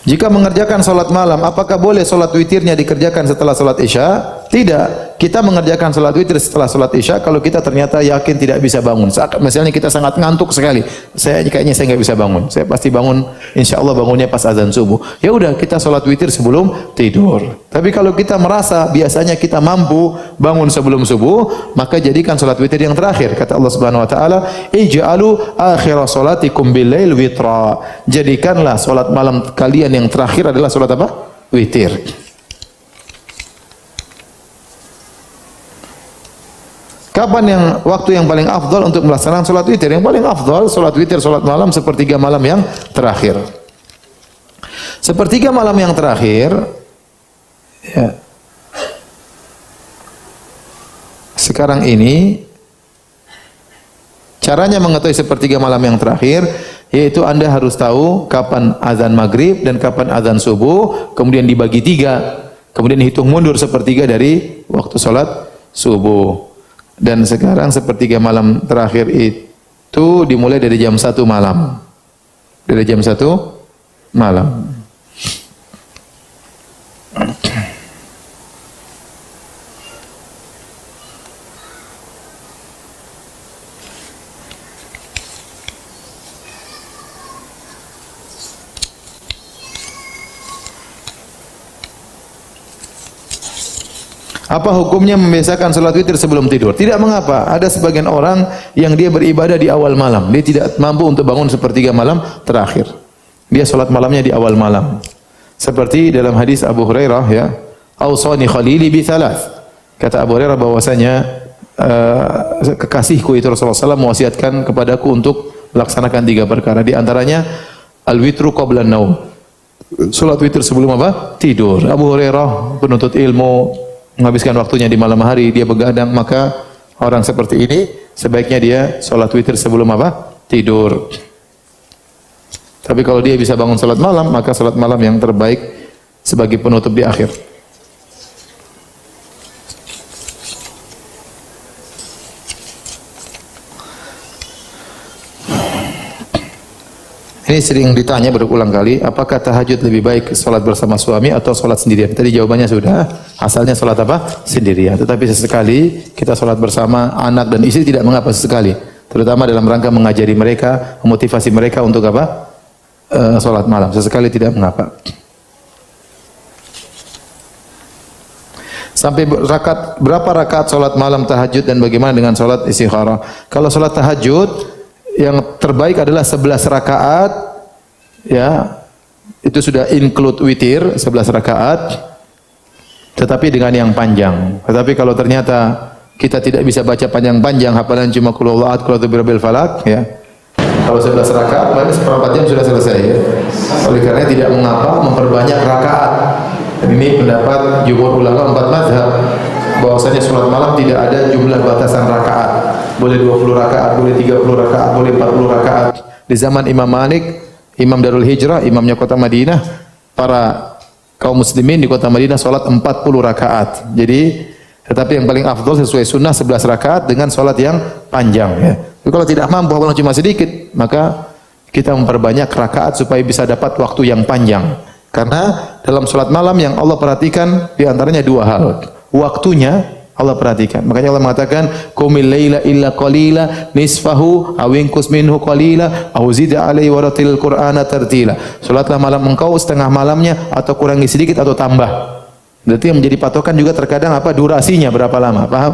Jika mengerjakan salat malam, apakah boleh salat witirnya dikerjakan setelah salat Isya? Tidak. Kita mengerjakan salat witir setelah salat Isya kalau kita ternyata yakin tidak bisa bangun. Misalnya kita sangat ngantuk sekali. Kayaknya saya nggak bisa bangun. Saya pasti bangun, insya Allah bangunnya pas azan subuh. Ya udah, kita salat witir sebelum tidur. Tapi kalau kita merasa biasanya kita mampu bangun sebelum subuh, maka jadikan salat witir yang terakhir. Kata Allah Subhanahu wa taala, "Ij'alu akhir salatikum bil-lail witra." Jadikanlah salat malam kalian yang terakhir adalah salat apa? Witir. Kapan waktu yang paling afdal untuk melaksanakan salat witir? Yang paling afdal salat witir salat malam sepertiga malam yang terakhir. Sepertiga malam yang terakhir, ya. Sekarang ini caranya mengetahui sepertiga malam yang terakhir, yaitu Anda harus tahu kapan azan maghrib dan kapan azan subuh, kemudian dibagi 3, kemudian hitung mundur sepertiga dari waktu salat subuh. Dan sekarang sepertiga malam terakhir itu dimulai dari jam 1 malam. Dari jam 1 malam. Apa hukumnya membiasakan salat witir sebelum tidur? Tidak mengapa. Ada sebagian orang yang dia beribadah di awal malam. Dia tidak mampu untuk bangun sepertiga malam terakhir. Dia salat malamnya di awal malam. Seperti dalam hadis Abu Hurairah, ya, "Awsani khalili bi thalath." Kata Abu Hurairah bahwasanya kekasihku itu Rasulullah SAW mewasiatkan kepadaku untuk melaksanakan 3 perkara. Di antaranya al-witru qabla an-naum. Salat witir sebelum apa? Tidur. Abu Hurairah penuntut ilmu, menghabiskan waktunya di malam hari, dia begadang, maka orang seperti ini sebaiknya dia salat witir sebelum apa? Tidur. Tapi kalau dia bisa bangun salat malam, maka salat malam yang terbaik sebagai penutup di akhir. Ini sering ditanya berulang kali, apakah tahajud lebih baik salat bersama suami atau salat sendirian? Tadi jawabannya sudah, asalnya salat apa? Sendirian. Tetapi sesekali kita salat bersama anak dan istri tidak mengapa sesekali. Terutama dalam rangka mengajari mereka, memotivasi mereka untuk apa? Salat malam. Sesekali tidak mengapa. Sampai berapa rakaat salat malam tahajud dan bagaimana dengan salat istikharah? Kalau salat tahajud yang terbaik adalah 11 rakaat, ya, itu sudah include witir 11 rakaat, tetapi dengan yang panjang. Tetapi kalau ternyata kita tidak bisa baca panjang-panjang, hafalan cuma qul huwallahu ahad, qul a'udzu birabbil falaq, ya. Kalau 11 rakaat, berarti seperempat jam sudah selesai, ya. Oleh karena tidak mengapa memperbanyak rakaat. Dan ini pendapat jumhur ulama 4 mazhab, bahwasanya salat malam tidak ada jumlah batasan rakaat. Boleh 20 rakaat, boleh 30 rakaat, boleh 40 rakaat. Di zaman Imam Malik, Imam Darul Hijrah, imamnya kota Madinah, para kaum muslimin di kota Madinah salat 40 rakaat. Jadi, tetapi yang paling afdal sesuai sunnah 11 rakaat dengan salat yang panjang, ya. Tapi kalau tidak mampu, kalau cuma sedikit, maka kita memperbanyak rakaat supaya bisa dapat waktu yang panjang. Karena dalam salat malam yang Allah perhatikan di antaranya 2 hal. Waktunya Allah perhatikan. Makanya Allah mengatakan, "Qumil laila illa qalila nisfahu aw inqus minhu qalila aw zid 'alaihi wa ratilil qur'ana tartila." Salatlah malam engkau setengah malamnya atau kurangi sedikit atau tambah. Berarti yang menjadi patokan juga terkadang apa? Durasinya berapa lama, paham?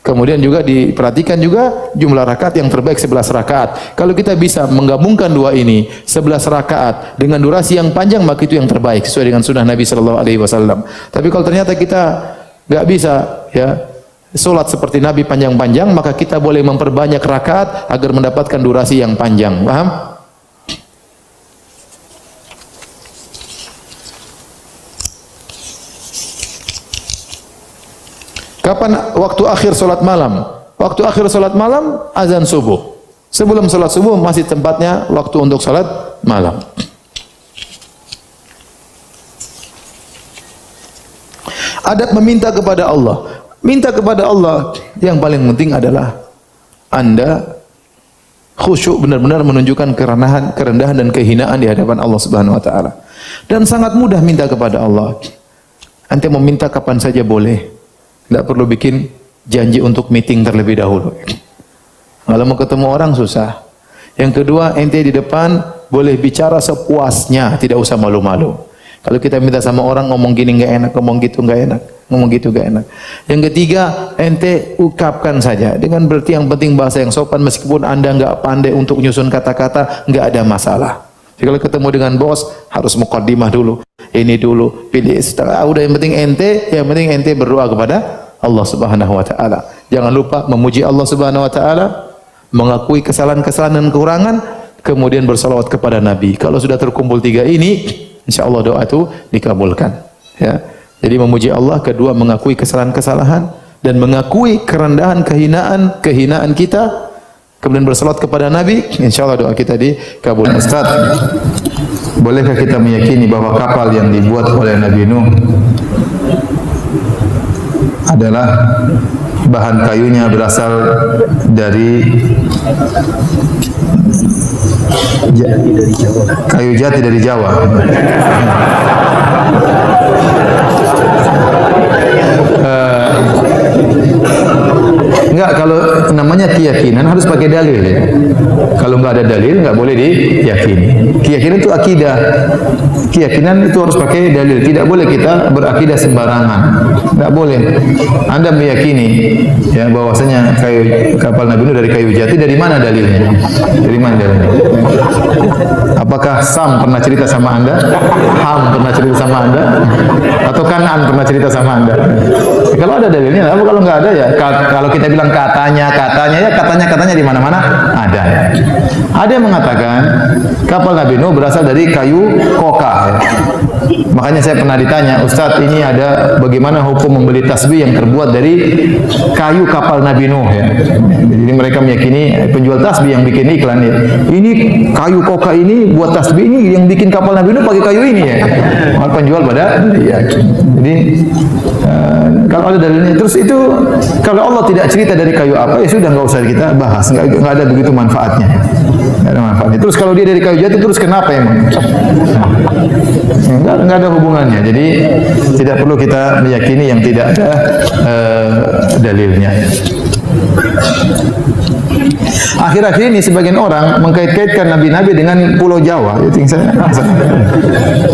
Kemudian juga diperhatikan juga jumlah rakaat yang terbaik 11 rakaat. Kalau kita bisa menggabungkan 2 ini, 11 rakaat dengan durasi yang panjang, maka itu yang terbaik sesuai dengan sunnah Nabi sallallahu alaihi wasallam. Tapi kalau ternyata kita enggak bisa, ya, salat seperti Nabi panjang-panjang, maka kita boleh memperbanyak rakaat agar mendapatkan durasi yang panjang. Paham? Kapan waktu akhir salat malam? Waktu akhir salat malam azan subuh. Sebelum salat subuh masih tempatnya waktu untuk salat malam. Adab meminta kepada Allah. Minta kepada Allah yang paling penting adalah Anda khusyuk, benar-benar menunjukkan kerendahan dan kehinaan di hadapan Allah Subhanahu wa taala. Dan sangat mudah minta kepada Allah. Ente mau minta kapan saja boleh. Tidak perlu bikin janji untuk meeting terlebih dahulu. Kalau mau ketemu orang susah. Yang kedua, ente di depan boleh bicara sepuasnya, tidak usah malu-malu. Kalau kita minta sama orang ngomong gini nggak enak, ngomong gitu nggak enak, ngomong gitu nggak enak. Yang ketiga, ente ukapkan saja. Dengan berarti yang penting bahasa yang sopan, meskipun anda nggak pandai untuk nyusun kata-kata, nggak ada masalah. Jadi kalau ketemu dengan bos harus muqaddimah dulu, ini dulu, pilih setelah udah yang penting ente berdoa kepada Allah Subhanahu wa taala. Jangan lupa memuji Allah Subhanahu wa taala, mengakui kesalahan-kesalahan dan kekurangan, kemudian bersalawat kepada Nabi. Kalau sudah terkumpul tiga ini, insyaallah doa itu dikabulkan. Ya. Jadi memuji Allah, kedua mengakui kesalahan-kesalahan dan mengakui kerendahan, kehinaan kita. Kemudian bersalawat kepada Nabi, insyaallah doa kita dikabulkan. Ustaz, bolehkah kita meyakini bahwa kapal yang dibuat oleh Nabi Nuh adalah bahan kayunya berasal dari kayu jati dari Jawa? Enggak, kalau namanya keyakinan harus pakai dalil ya. Kalau enggak ada dalil enggak boleh diyakini. Keyakinan itu akidah. Keyakinan itu harus pakai dalil. Tidak boleh kita berakidah sembarangan. Enggak boleh. Anda meyakini ya bahwasanya kapal Nabi Nuh dari kayu jati, dari mana dalilnya? Dari mana dalilnya? Apakah Sam pernah cerita sama Anda? Ham pernah cerita sama Anda? Atau Kanaan pernah cerita sama Anda? Kalau ada dalilnya, apa kalau enggak ada ya? Kalau kita bilang katanya ya katanya di mana-mana ada. Ada yang mengatakan kapal Nabi Nuh berasal dari kayu koka. Ya. Makanya saya pernah ditanya, Ustadz ini ada bagaimana hukum membeli tasbih yang terbuat dari kayu kapal Nabi Nuh ya. Jadi mereka meyakini penjual tasbih yang bikin iklan ya. Ini kayu koka ini buat tasbih ini yang bikin kapal Nabi Nuh pakai kayu ini ya. Maka penjual pada ya. Jadi kalau ada dalilnya, terus itu kalau Allah tidak cerita dari kayu apa ya sudah nggak usah kita bahas, nggak ada begitu manfaatnya. Nggak ada manfaatnya. Terus kalau dia dari kayu jati terus kenapa emang? Nggak ada hubungannya. Jadi tidak perlu kita meyakini yang tidak ada dalilnya. Ya. Akhir-akhir ini sebagian orang mengkait-kaitkan nabi-nabi dengan Pulau Jawa.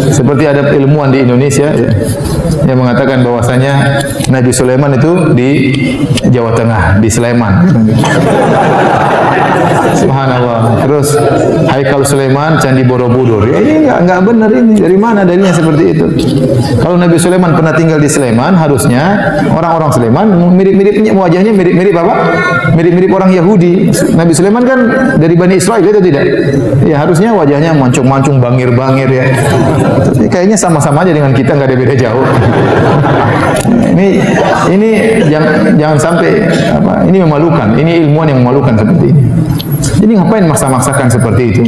Seperti ada ilmuwan di Indonesia ya, yang mengatakan bahwasanya Nabi Sulaiman itu di Jawa Tengah, di Sleman. Subhanallah. Terus Haikal Sulaiman, Candi Borobudur. Ya, ini enggak benar ini. Dari mana dalilnya seperti itu? Kalau Nabi Sulaiman pernah tinggal di Sleman, harusnya orang-orang Sleman mirip-miripnya wajahnya mirip-mirip apa? Mirip-mirip orang Yahudi. Nabi Sulaiman kan dari Bani Israil itu tidak? Ya harusnya wajahnya mancung-mancung, bangir-bangir ya. Tapi kayaknya sama-sama aja dengan kita, enggak ada beda jauh. Ini jangan sampai apa? Ini memalukan. Ini ilmuwan yang memalukan seperti ini. Jadi ngapain maksa-maksakan seperti itu?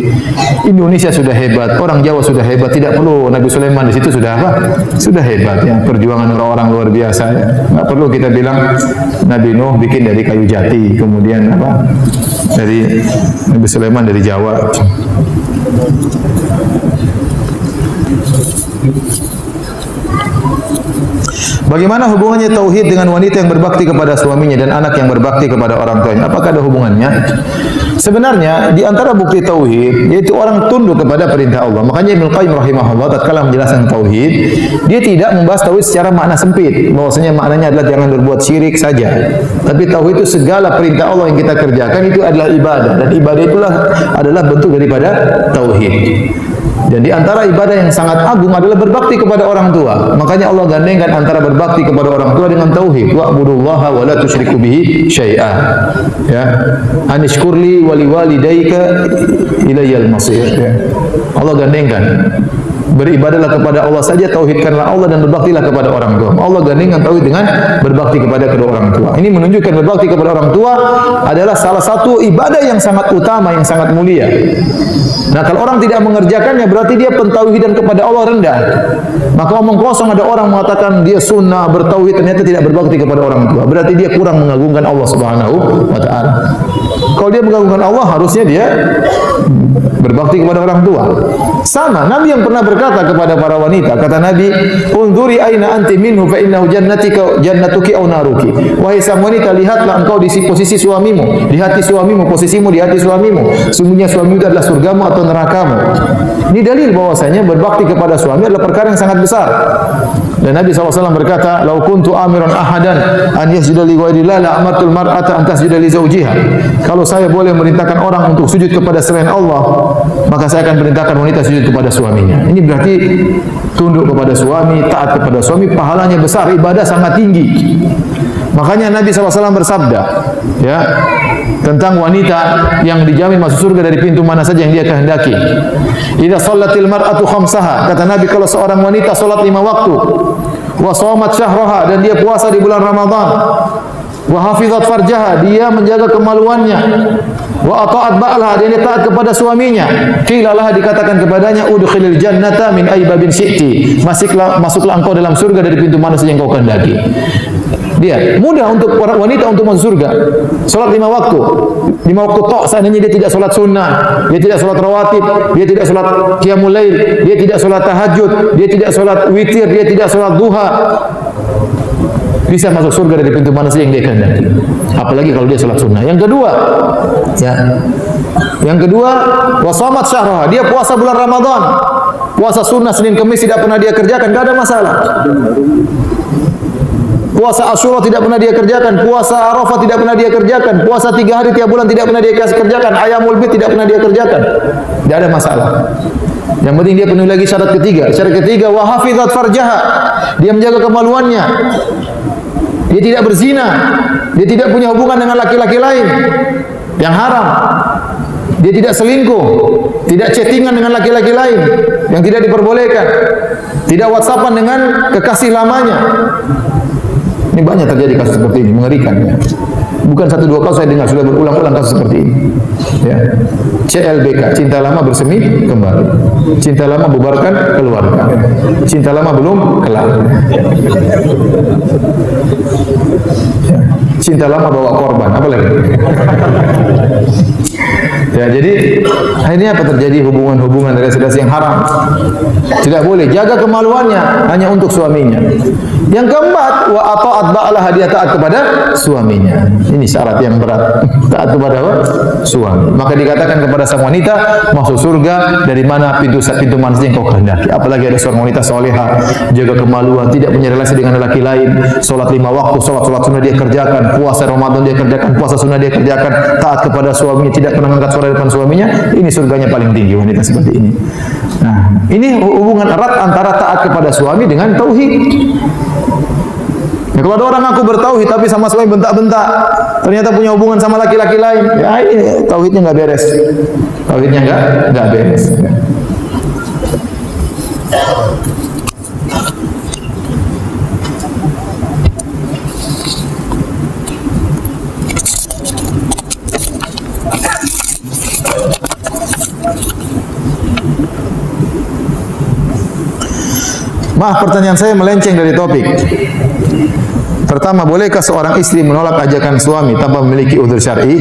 Indonesia sudah hebat, orang Jawa sudah hebat, tidak perlu Nabi Sulaiman di situ sudah apa? Sudah hebat ya, perjuangan orang-orang luar biasa ya. Enggak perlu kita bilang Nabi Nuh bikin dari kayu jati, kemudian apa? Dari Nabi Sulaiman dari Jawa. Bagaimana hubungannya tauhid dengan wanita yang berbakti kepada suaminya dan anak yang berbakti kepada orang tuanya? Apakah ada hubungannya? Sebenarnya di antara bukti tauhid yaitu orang tunduk kepada perintah Allah. Makanya Ibnu Qayyim rahimahullah tatkala menjelaskan tauhid, dia tidak membahas tauhid secara makna sempit. Bahwasanya maknanya adalah jangan berbuat syirik saja. Tapi tauhid itu segala perintah Allah yang kita kerjakan itu adalah ibadah, dan ibadah itulah adalah bentuk daripada tauhid. Dan di antara ibadah yang sangat agung adalah berbakti kepada orang tua. Makanya Allah gandengkan antara berbakti kepada orang tua dengan tauhid. Wa'budullaha wa la tusyriku bihi syai'a. Ya. Anishkurli wa liwalidayka ilayyal masir. Ya. Allah gandengkan. Beribadahlah kepada Allah saja, tauhidkanlah Allah dan berbaktilah kepada orang tua. Allah gandengkan tauhid dengan berbakti kepada kedua orang tua. Ini menunjukkan berbakti kepada orang tua adalah salah satu ibadah yang sangat utama, yang sangat mulia. Nah, kalau orang tidak mengerjakannya berarti dia pentauhidan kepada Allah rendah. Maka omong kosong ada orang mengatakan dia sunnah bertauhid ternyata tidak berbakti kepada orang tua. Berarti dia kurang mengagungkan Allah Subhanahu wa taala. Kalau dia mengagungkan Allah harusnya dia berbakti kepada orang tua. Sama, Nabi yang pernah berkata kepada para wanita, kata Nabi, "Unzuri aina anti minhu fa innahu jannatuki aw naruki." Wahai sang wanita, lihatlah engkau di posisi suamimu, di hati suamimu, posisimu di hati suamimu. Sungguhnya suamimu itu adalah surgamu atau nerakamu. Ini dalil bahwasanya berbakti kepada suami adalah perkara yang sangat besar. Dan Nabi SAW berkata, "Lau kuntu amiran ahadan an yasjuda li ghairillah la amartul mar'ata an tasjuda li zawjiha." Kalau saya boleh merintahkan orang untuk sujud kepada selain Allah, maka saya akan perintahkan wanita sujud kepada suaminya. Ini berarti tunduk kepada suami, taat kepada suami, pahalanya besar, ibadah sangat tinggi. Makanya Nabi SAW bersabda, ya, tentang wanita yang dijamin masuk surga dari pintu mana saja yang dia kehendaki. Idza shallatil mar'atu khamsaha, kata Nabi, kalau seorang wanita salat 5 waktu, wa shamat syahraha, dan dia puasa di bulan Ramadan, wa hafizat farjaha, dia menjaga kemaluannya, wa ata'at ba'laha, dia taat kepada suaminya, qilalah, dikatakan kepadanya, udkhilil jannata min ayyi babin syi'ti, masuklah engkau dalam surga dari pintu mana saja yang kau kehendaki. Dia mudah untuk orang wanita untuk masuk surga. Salat 5 waktu. 5 waktu tok, seandainya dia tidak salat sunnah, dia tidak salat rawatib, dia tidak salat qiyamul lail, dia tidak salat tahajud, dia tidak salat witir, dia tidak salat duha, bisa masuk surga dari pintu mana saja yang dia kehendaki. Apalagi kalau dia salat sunnah. Yang kedua, ya. Yang kedua, wasamat syahraha, dia puasa bulan Ramadan. Puasa sunnah Senin Kamis tidak pernah dia kerjakan, enggak ada masalah. Puasa Asyura tidak pernah dia kerjakan, puasa Arafah tidak pernah dia kerjakan, puasa 3 hari tiap bulan tidak pernah dia kerjakan, Ayamul Bid tidak pernah dia kerjakan. Tidak ada masalah. Yang penting dia penuhi lagi syarat ketiga. Syarat ketiga, wa hafizat farjaha, dia menjaga kemaluannya. Dia tidak berzina, dia tidak punya hubungan dengan laki-laki lain yang haram. Dia tidak selingkuh, tidak chattingan dengan laki-laki lain yang tidak diperbolehkan, tidak WhatsAppan dengan kekasih lamanya. Ini banyak terjadi kasus seperti ini, mengerikan. Ya. Bukan 1-2 kasus saya dengar, sudah berulang-ulang kasus seperti ini. Ya. CLBK, cinta lama bersemi kembali. Cinta lama bubarkan keluarga. Cinta lama belum kelar. Ya. Cinta lama bawa korban, apa lagi? Ya, jadi akhirnya apa terjadi? Hubungan-hubungan relasi yang haram. Tidak boleh. Jaga kemaluannya hanya untuk suaminya. Yang keempat, wa ata'at ba'laha, dia taat kepada suaminya. Ini syarat yang berat. Taat kepada apa? Suami. Maka dikatakan kepada sang wanita, masuk surga dari mana pintu mana saja yang kau kehendaki. Apalagi ada seorang wanita salehah, jaga kemaluan, tidak punya relasi dengan lelaki lain, salat 5 waktu, salat sunnah dia kerjakan, puasa Ramadan dia kerjakan, puasa sunnah dia kerjakan, taat kepada suaminya, tidak pernah mengangkat suara depan suaminya. Ini surganya paling tinggi wanita seperti ini. Nah, ini hubungan erat antara taat kepada suami dengan tauhid. Ya, kalau ada orang ngaku bertauhid tapi sama suami bentak-bentak, ternyata punya hubungan sama laki-laki lain, ya ini tauhidnya nggak beres. Tauhidnya nggak beres. Maaf, pertanyaan saya melenceng dari topik. Pertama, bolehkah seorang istri menolak ajakan suami tanpa memiliki udzur syar'i?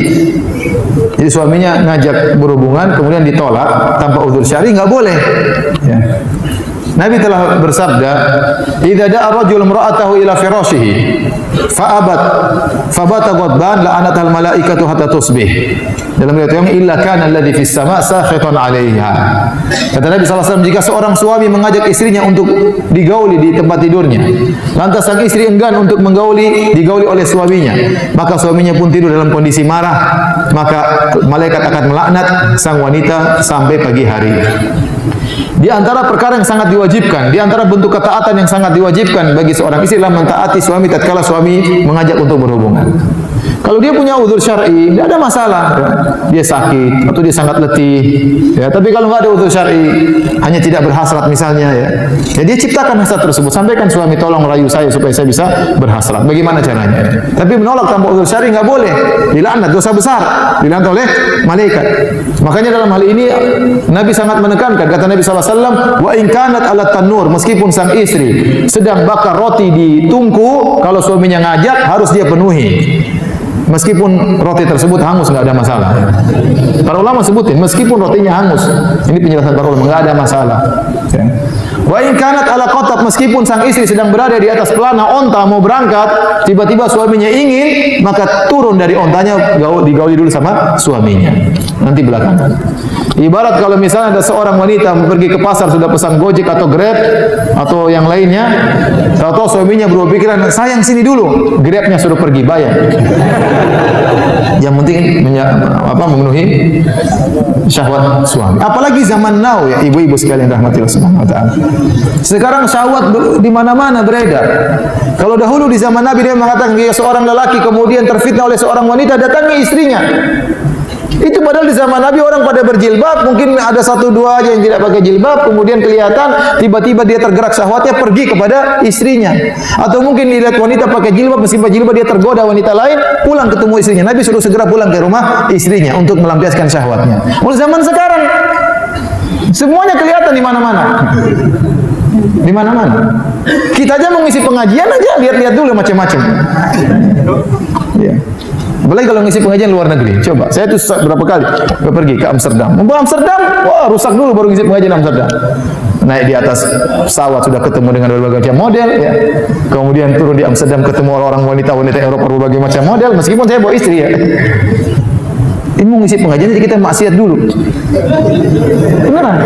Jadi suaminya ngajak berhubungan kemudian ditolak tanpa udzur syar'i, enggak boleh. Ya. Nabi telah bersabda, "Idza da'a rajul imra'atahu ila firashihi fa'abat fabata ghadban la'anatal malaikatu hatta tusbih." Dalam riwayat yang illa kana alladhi fis sama' sakhitan 'alaiha. Kata Nabi sallallahu alaihi wasallam, jika seorang suami mengajak istrinya untuk digauli di tempat tidurnya, lantas sang istri enggan untuk digauli oleh suaminya, maka suaminya pun tidur dalam kondisi marah, maka malaikat akan melaknat sang wanita sampai pagi hari. Di antara perkara yang sangat diwajibkan, di antara bentuk ketaatan yang sangat diwajibkan bagi seorang istri adalah mentaati suami tatkala suami mengajak untuk berhubungan. Kalau dia punya uzur syar'i, tidak ada masalah. Dia sakit atau dia sangat letih. Ya, tapi kalau nggak ada uzur syar'i, hanya tidak berhasrat misalnya, ya dia ciptakan hasrat tersebut. Sampaikan suami, tolong rayu saya supaya saya bisa berhasrat. Bagaimana caranya? Tapi menolak tanpa uzur syar'i nggak boleh. Dilaknat, dosa besar. Dilaknat oleh malaikat. Makanya dalam hal ini Nabi sangat menekankan. Kata Nabi SAW, wa in kanat ala tanur, meskipun sang istri sedang bakar roti di tungku, kalau suaminya ngajak harus dia penuhi. meskipun roti tersebut hangus nggak ada masalah. Para ulama sebutin meskipun rotinya hangus, ini penjelasan para ulama, nggak ada masalah. Ya. Wa in kanat ala qatab, meskipun sang istri sedang berada di atas pelana onta mau berangkat, tiba-tiba suaminya ingin, maka turun dari ontanya, digauli dulu sama suaminya. Nanti belakangan. Ibarat kalau misalnya ada seorang wanita mau pergi ke pasar sudah pesan Gojek atau Grab atau yang lainnya, tahu-tahu suaminya berpikiran, sayang sini dulu, Grabnya suruh pergi bayar. Yang penting memenuhi syahwat suami. Apalagi zaman now ya, ibu-ibu sekalian rahmatillah subhanahu wa ta'ala. Sekarang syahwat di mana-mana beredar. Kalau dahulu di zaman Nabi dia mengatakan jika seorang lelaki kemudian terfitnah oleh seorang wanita, datangi istrinya. Itu padahal di zaman Nabi orang pada berjilbab, mungkin ada satu dua aja yang tidak pakai jilbab, kemudian kelihatan, tiba-tiba dia tergerak syahwatnya pergi kepada istrinya. Atau mungkin dilihat wanita pakai jilbab, meskipun jilbab dia tergoda wanita lain, pulang ketemu istrinya. Nabi suruh segera pulang ke rumah istrinya untuk melampiaskan syahwatnya. Mulai zaman sekarang semuanya kelihatan di mana-mana. Di mana-mana. Kita aja mau ngisi pengajian aja lihat-lihat dulu macam-macam. Ya. Apalagi kalau ngisi pengajian luar negeri. Coba, saya tuh berapa kali pergi ke Amsterdam. Mau Amsterdam, wah rusak dulu baru ngisi pengajian Amsterdam. Naik di atas pesawat sudah ketemu dengan berbagai macam model, ya. Kemudian turun di Amsterdam ketemu orang-orang wanita-wanita Eropa berbagai macam model. Meskipun saya bawa istri ya. Ini mau ngisi pengajian jadi kita maksiat dulu. Beneran.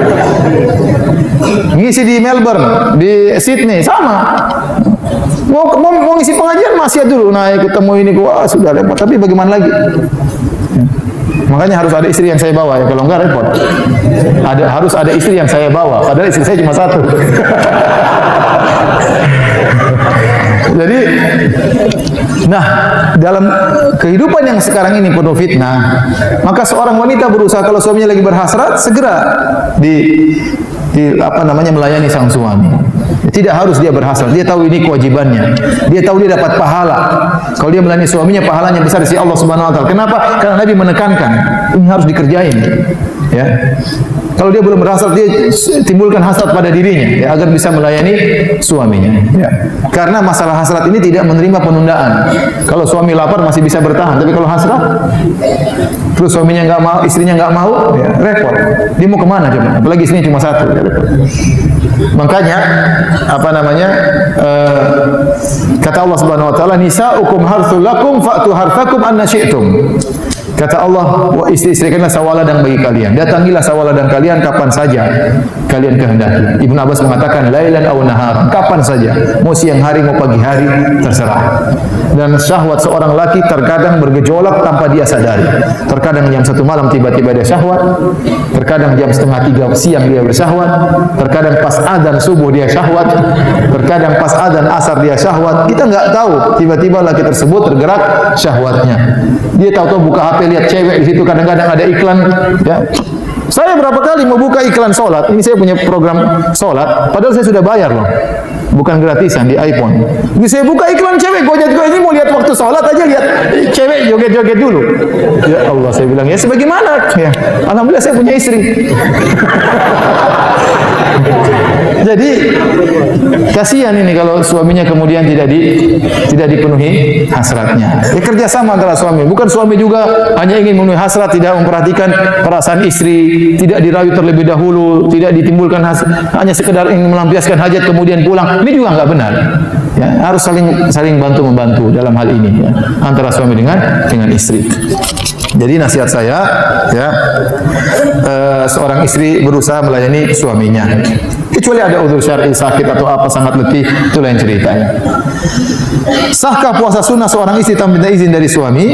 Ngisi di Melbourne, di Sydney sama. Mau ngisi pengajian maksiat dulu, naik ketemu ini, wah sudah repot. Tapi bagaimana lagi? Ya. Makanya harus ada istri yang saya bawa ya, kalau enggak repot. Harus ada istri yang saya bawa. Padahal istri saya cuma satu. Jadi, nah dalam kehidupan yang sekarang ini penuh fitnah, maka seorang wanita berusaha kalau suaminya lagi berhasrat segera melayani sang suami. Tidak harus dia berhasrat, dia tahu ini kewajibannya. Dia tahu dia dapat pahala. Kalau dia melayani suaminya, pahalanya besar di sisi Allah Subhanahu wa taala. Kenapa? Karena Nabi menekankan ini harus dikerjain. Ya. Kalau dia belum berhasrat, dia timbulkan hasrat pada dirinya ya, agar bisa melayani suaminya. Ya. Karena masalah hasrat ini tidak menerima penundaan. Kalau suami lapar masih bisa bertahan, tapi kalau hasrat, terus suaminya nggak mau, istrinya nggak mau, ya, repot. Dia mau kemana coba? Apalagi istrinya cuma satu. Ya, makanya kata Allah Subhanahu wa taala, nisaukum harthul lakum fa'tu harthakum anna syi'tum. Kata Allah, istri-istri kalian sawaladang bagi kalian. Datangilah sawaladang kalian kapan saja kalian kehendaki. Ibnu Abbas mengatakan lailan aw nahar, kapan saja, mau siang hari mau pagi hari terserah. Dan syahwat seorang laki terkadang bergejolak tanpa dia sadari. Terkadang jam 1 malam tiba-tiba dia syahwat, terkadang jam 2:30 siang dia bersyahwat, terkadang pas adzan subuh dia syahwat, terkadang pas adzan asar dia syahwat. Kita enggak tahu, tiba-tiba laki tersebut tergerak syahwatnya. Dia tahu-tahu buka HP lihat cewek di situ, kadang-kadang ada iklan, ya. Saya berapa kali mau buka iklan solat, ini saya punya program solat, padahal saya sudah bayar loh, bukan gratisan di iPhone. Ini saya buka iklan cewek, ini mau lihat waktu solat aja, lihat cewek joget-joget dulu. Ya Allah, saya bilang ya sebagaimana, ya. Alhamdulillah saya punya istri. Jadi kasihan ini kalau suaminya kemudian tidak dipenuhi hasratnya. Ya kerjasama antara suami, bukan suami juga hanya ingin memenuhi hasrat, tidak memperhatikan perasaan istri, tidak dirayu terlebih dahulu, tidak ditimbulkan hanya sekedar ingin melampiaskan hajat kemudian pulang. Ini juga enggak benar. Ya, harus saling bantu membantu dalam hal ini ya, antara suami dengan istri. Jadi nasihat saya ya, seorang istri berusaha melayani suaminya. Kecuali ada udzur syar'i, sakit atau apa, sangat letih, itu lain ceritanya. Sahkah puasa sunnah seorang istri tanpa minta izin dari suami?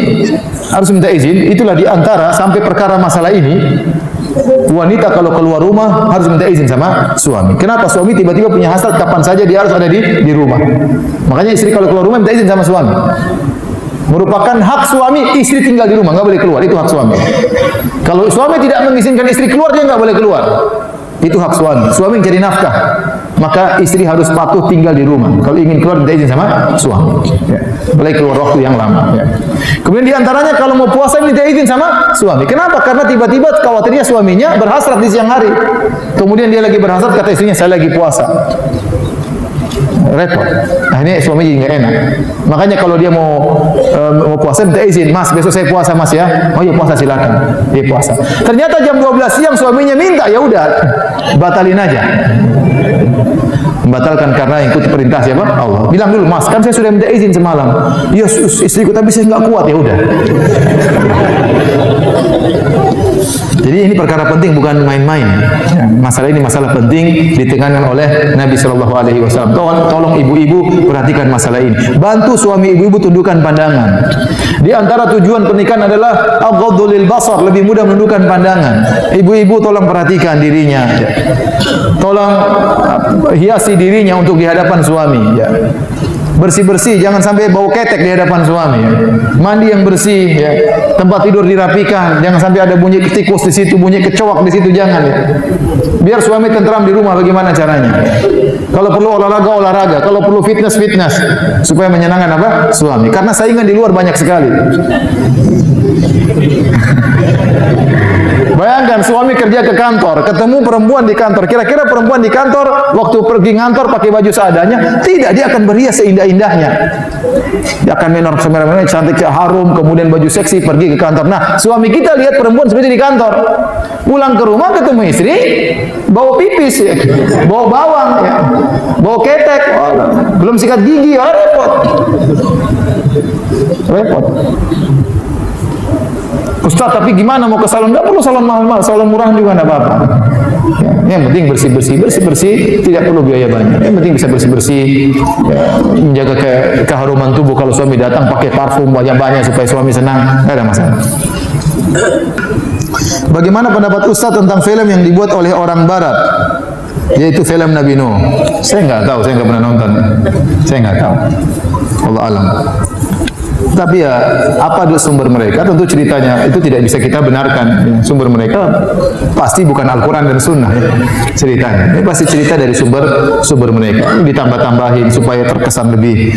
Harus minta izin. Itulah diantara sampai perkara masalah ini, wanita kalau keluar rumah harus minta izin sama suami. Kenapa? Suami tiba-tiba punya hasrat, kapan saja dia harus ada di rumah. Makanya istri kalau keluar rumah minta izin sama suami. Merupakan hak suami, istri tinggal di rumah, nggak boleh keluar. Itu hak suami. Kalau suami tidak mengizinkan istri keluar, dia nggak boleh keluar. Itu hak suami. Suami yang cari nafkah, maka istri harus patuh tinggal di rumah. Kalau ingin keluar minta izin sama suami. Ya. Boleh keluar waktu yang lama. Ya. Kemudian diantaranya kalau mau puasa minta izin sama suami. Kenapa? Karena tiba-tiba khawatirnya suaminya berhasrat di siang hari. Kemudian dia lagi berhasrat, kata istrinya saya lagi puasa. repot. Akhirnya suami jadi nggak enak. Makanya kalau dia mau puasa minta izin, Mas besok saya puasa Mas ya. Oh iya puasa silakan. Dia puasa. Ternyata jam 12 siang suaminya minta, ya udah batalin aja. Membatalkan karena ikut perintah siapa? Allah. Bilang dulu, Mas, kan saya sudah minta izin semalam. Iya, istriku tapi saya nggak kuat, ya udah. Jadi ini perkara penting, bukan main-main. Masalah ini masalah penting ditekankan oleh Nabi Shallallahu Alaihi Wasallam. Tolong ibu-ibu perhatikan masalah ini. Bantu suami ibu-ibu tundukkan pandangan. Di antara tujuan pernikahan adalah aghaddu lil basar, lebih mudah menundukkan pandangan. Ibu-ibu tolong perhatikan dirinya. Tolong hiasi dirinya untuk di hadapan suami. Ya. Bersih-bersih, jangan sampai bau ketek di hadapan suami. Ya. Mandi yang bersih, ya. Tempat tidur dirapikan, jangan sampai ada bunyi tikus di situ, bunyi kecoak di situ, jangan. Ya. Biar suami tentram di rumah, bagaimana caranya? Kalau perlu olahraga, kalau perlu fitness, supaya menyenangkan apa? Suami. Karena saingan di luar banyak sekali. Bayangkan suami kerja ke kantor, ketemu perempuan di kantor. Kira-kira perempuan di kantor waktu pergi ngantor pakai baju seadanya? Tidak, dia akan berhias seindah-indahnya. Dia akan menor-menor cantik, harum, kemudian baju seksi pergi ke kantor. Nah, suami kita lihat perempuan seperti di kantor. Pulang ke rumah ketemu istri, bau pipis, ya. Bau bawang, ya. Bau ketek, belum sikat gigi, repot. Repot. Ustaz, tapi gimana mau ke salon? Enggak perlu salon mahal-mahal, salon murah juga enggak apa-apa. Ya, yang penting bersih-bersih, tidak perlu biaya banyak. Yang penting bisa bersih-bersih, ya, menjaga keharuman tubuh. Kalau suami datang pakai parfum banyak-banyak supaya suami senang, enggak ada masalah. Bagaimana pendapat Ustaz tentang film yang dibuat oleh orang barat? Yaitu film Nabi Nuh. Saya enggak tahu, saya enggak pernah nonton. Saya enggak tahu. Allah alam. Tapi ya, apa sumber mereka? Tentu ceritanya itu tidak bisa kita benarkan. Sumber mereka pasti bukan Al-Quran dan Sunnah. Ceritanya, ini pasti cerita dari sumber mereka. Ditambah-tambahin supaya terkesan lebih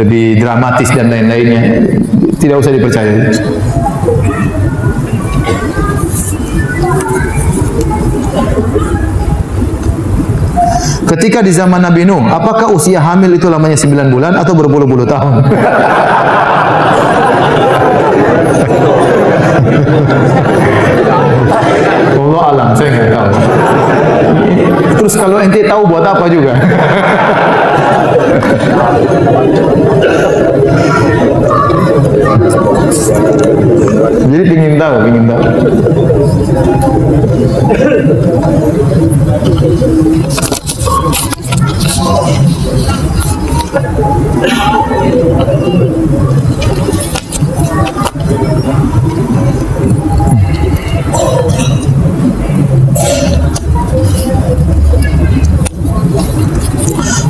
lebih dramatis dan lain-lainnya. Tidak usah dipercaya. Ketika di zaman Nabi Nuh, apakah usia hamil itu lamanya 9 bulan atau berpuluh-puluh tahun? Allah alam, saya nggak tahu. Terus kalau ente tahu buat apa juga? Jadi ingin tahu.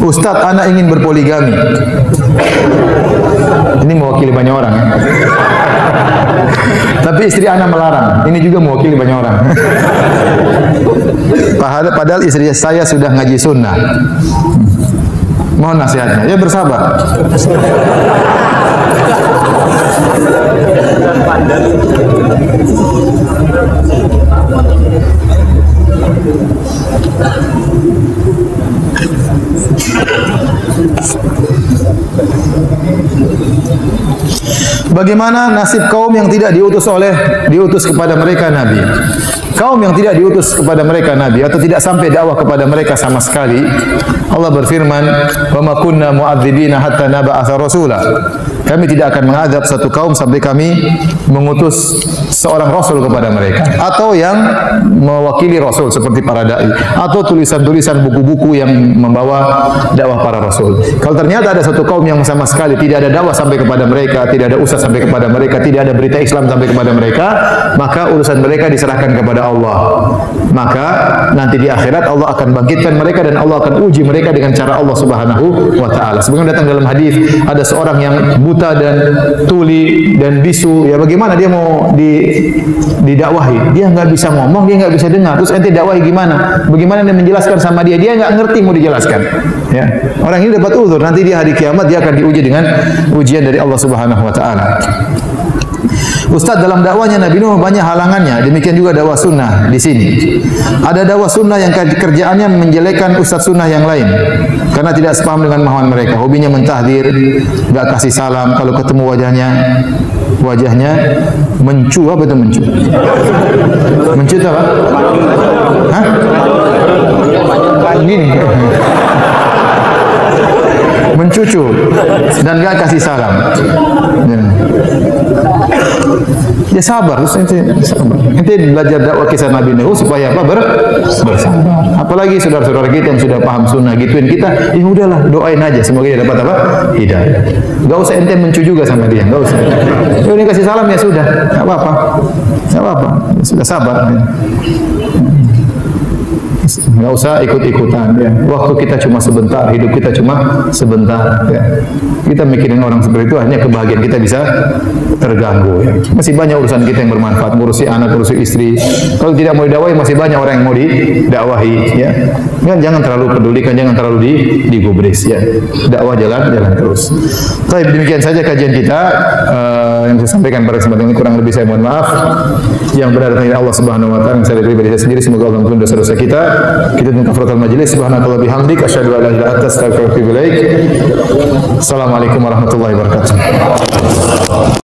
Ustadz, anak ingin berpoligami. Ini mewakili banyak orang. Ya? Tapi istri anak melarang. Ini juga mewakili banyak orang. Padahal istri saya sudah ngaji sunnah. Mohon nasihatnya. Ya bersabar. Bagaimana nasib kaum yang tidak diutus kepada mereka Nabi? Kaum yang tidak diutus kepada mereka Nabi atau tidak sampai dakwah kepada mereka sama sekali, Allah berfirman, "Wa ma kunna mu'adzibina hatta naba'atha rasula." Kami tidak akan mengadab satu kaum sampai kami mengutus seorang rasul kepada mereka, atau yang mewakili rasul seperti para dai, atau tulisan-tulisan buku-buku yang membawa dakwah para rasul. Kalau ternyata ada satu kaum yang sama sekali tidak ada dakwah sampai kepada mereka, tidak ada ustaz sampai kepada mereka, tidak ada berita Islam sampai kepada mereka, maka urusan mereka diserahkan kepada Allah. Maka nanti di akhirat Allah akan bangkitkan mereka dan Allah akan uji mereka dengan cara Allah Subhanahu wa taala. Sebagaimana datang dalam hadis, ada seorang yang buta dan tuli dan bisu, ya bagaimana dia mau didakwahi? Dia nggak bisa ngomong, dia nggak bisa dengar. Terus ente dakwahi gimana? Bagaimana dia menjelaskan sama dia? Dia nggak ngerti mau dijelaskan. Ya. Orang ini dapat uzur, nanti di hari kiamat dia akan diuji dengan ujian dari Allah Subhanahu wa taala. Ustaz, dalam dakwanya Nabi Nuh banyak halangannya. Demikian juga dakwah sunnah di sini. Ada dakwah sunnah yang kerjaannya menjelekkan ustaz sunnah yang lain karena tidak sepaham dengan mahaman mereka. Hobinya mentahdir, enggak kasih salam, kalau ketemu wajahnya mencu. Apa itu mencu? Mencu itu apa? Hah? Gini. Mencucu dan enggak kasih salam. Ya sabar, ente belajar dakwah kisah Nabi Nuh supaya apa? Bersabar. Apalagi saudara-saudara kita yang sudah paham sunnah gituin kita, ya udahlah, doain aja semoga dia dapat apa? Hidayah. Enggak usah ente mencu juga sama dia, enggak usah. Ya udah kasih salam ya sudah, enggak apa-apa. Enggak apa-apa, sudah sabar. Enggak usah ikut-ikutan ya. Waktu kita cuma sebentar, hidup kita cuma sebentar ya. Kita mikirin orang seperti itu hanya kebahagiaan kita bisa terganggu ya. Masih banyak urusan kita yang bermanfaat, ngurusi anak, ngurusi istri. Kalau tidak mau didakwahi masih banyak orang yang mau didakwahi ya. Jangan terlalu pedulikan, jangan terlalu digubris ya. Dakwah jalan terus. Baik, demikian saja kajian kita yang saya sampaikan pada kesempatan ini, kurang lebih saya mohon maaf. Yang benar dari Allah Subhanahu wa taala, yang saya pribadi saya sendiri, semoga Allah mengampuni dosa-dosa kita. Kita tutup kafaratul majelis. Subhanallahi wa bihamdihi asyhadu an la ilaha illa anta astaghfiruka wa atubu ilaik. Assalamualaikum warahmatullahi wabarakatuh.